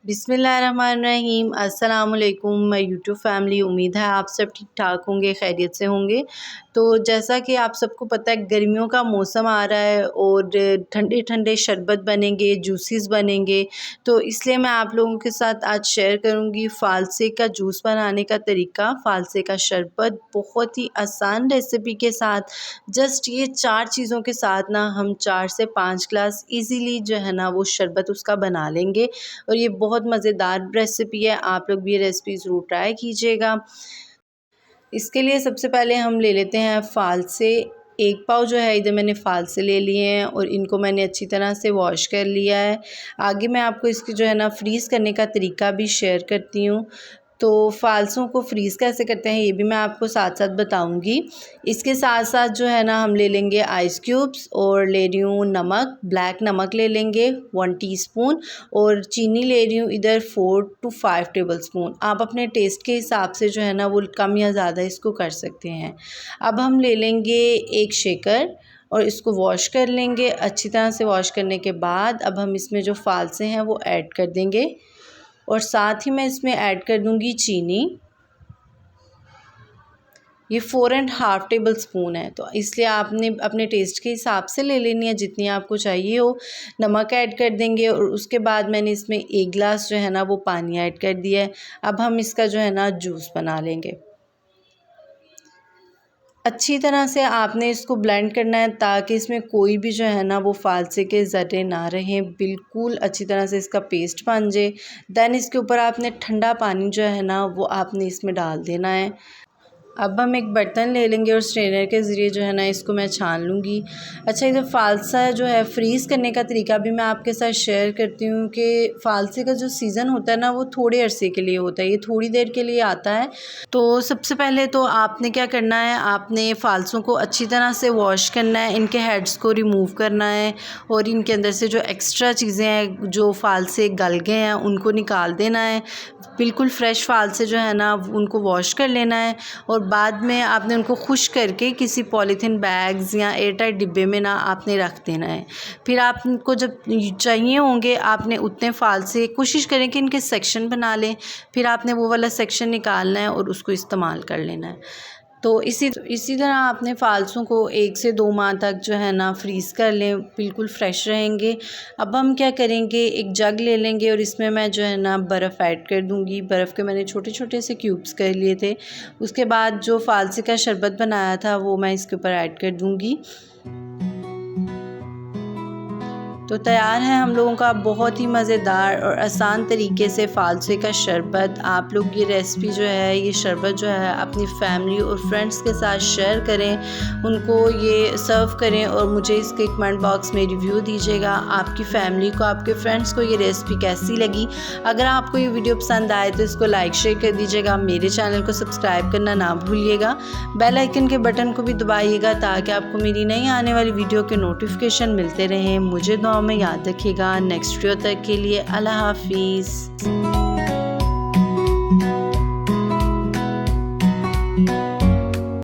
बिस्मिल्लाहिर्रहमानिर्रहीम। अस्सलाम वालेकुम मैं यूट्यूब फैमिली। उम्मीद है आप सब ठीक ठाक होंगे, खैरियत से होंगे। तो जैसा कि आप सबको पता है गर्मियों का मौसम आ रहा है और ठंडे ठंडे शरबत बनेंगे, जूसेस बनेंगे। तो इसलिए मैं आप लोगों के साथ आज शेयर करूंगी फ़ालसे का जूस बनाने का तरीका। फ़ालसे का शरबत बहुत ही आसान रेसिपी के साथ, जस्ट ये 4 चीज़ों के साथ ना हम 4 से 5 ग्लास इजीली जो है ना वो शरबत उसका बना लेंगे। और ये बहुत मज़ेदार रेसिपी है, आप लोग भी ये रेसिपी ज़रूर ट्राई कीजिएगा। इसके लिए सबसे पहले हम ले लेते हैं फ़ालसे। 1 पाव जो है इधर मैंने फ़ालसे ले लिए हैं और इनको मैंने अच्छी तरह से वॉश कर लिया है। आगे मैं आपको इसकी जो है ना फ्रीज़ करने का तरीका भी शेयर करती हूँ। तो फ़ालसों को फ्रीज़ कैसे करते हैं ये भी मैं आपको साथ साथ बताऊंगी। इसके साथ साथ जो है ना हम ले लेंगे आइस क्यूब्स और ले रही हूँ नमक, ब्लैक नमक ले लेंगे 1 टीस्पून और चीनी ले रही हूँ इधर 4 to 5 टेबलस्पून। आप अपने टेस्ट के हिसाब से जो है ना वो कम या ज़्यादा इसको कर सकते हैं। अब हम ले लेंगे एक शेकर और इसको वॉश कर लेंगे। अच्छी तरह से वॉश करने के बाद अब हम इसमें जो फ़ालसे हैं वो ऐड कर देंगे और साथ ही मैं इसमें ऐड कर दूंगी चीनी। ये 4.5 टेबलस्पून है, तो इसलिए आपने अपने टेस्ट के हिसाब से ले लेनी है जितनी आपको चाहिए हो। नमक ऐड कर देंगे और उसके बाद मैंने इसमें 1 गिलास जो है ना वो पानी ऐड कर दिया है। अब हम इसका जो है ना जूस बना लेंगे। अच्छी तरह से आपने इसको ब्लेंड करना है ताकि इसमें कोई भी जो है ना वो फ़ालसे के ज़र्रे ना रहें, बिल्कुल अच्छी तरह से इसका पेस्ट बन जाए। देन इसके ऊपर आपने ठंडा पानी जो है ना वो आपने इसमें डाल देना है। अब हम एक बर्तन ले लेंगे और स्ट्रेनर के ज़रिए जो है ना इसको मैं छान लूँगी। अच्छा, इधर फ़ालसा जो है फ्रीज़ करने का तरीका भी मैं आपके साथ शेयर करती हूँ कि फ़ालसे का जो सीज़न होता है ना वो थोड़े अरसे के लिए होता है, ये थोड़ी देर के लिए आता है। तो सबसे पहले तो आपने क्या करना है, आपने फ़ालसों को अच्छी तरह से वॉश करना है, इनके हेड्स को रिमूव करना है और इनके अंदर से जो एक्स्ट्रा चीज़ें हैं, जो फ़ालसे गल गए हैं उनको निकाल देना है। बिल्कुल फ़्रेश फ़ालसे जो है ना उनको वॉश कर लेना है और बाद में आपने उनको खुश करके किसी पॉलीथीन बैग्स या एयरटाइट डिब्बे में ना आपने रख देना है। फिर आपको जब चाहिए होंगे आपने उतने फ़ालसे कोशिश करें कि इनके सेक्शन बना लें, फिर आपने वो वाला सेक्शन निकालना है और उसको इस्तेमाल कर लेना है। तो इसी तरह आपने फ़ालसों को 1 से 2 माह तक जो है ना फ्रीज़ कर लें, बिल्कुल फ़्रेश रहेंगे। अब हम क्या करेंगे, एक जग ले लेंगे और इसमें मैं जो है ना बर्फ़ ऐड कर दूँगी। बर्फ़ के मैंने छोटे छोटे से क्यूब्स कर लिए थे। उसके बाद जो फ़ालसे का शरबत बनाया था वो मैं इसके ऊपर ऐड कर दूँगी। तो तैयार है हम लोगों का बहुत ही मज़ेदार और आसान तरीके से फ़ालसे का शरबत। आप लोग ये रेसिपी जो है, ये शरबत जो है अपनी फैमिली और फ्रेंड्स के साथ शेयर करें, उनको ये सर्व करें और मुझे इसके कमेंट बॉक्स में रिव्यू दीजिएगा। आपकी फैमिली को, आपके फ्रेंड्स को ये रेसिपी कैसी लगी। अगर आपको ये वीडियो पसंद आए तो इसको लाइक शेयर कर दीजिएगा। मेरे चैनल को सब्सक्राइब करना ना भूलिएगा। बेल आइकन के बटन को भी दबाइएगा ताकि आपको मेरी नई आने वाली वीडियो के नोटिफिकेशन मिलते रहें। मुझे में याद रखिएगा। नेक्स्ट वीडियो तक के लिए अल्लाह हाफिज़।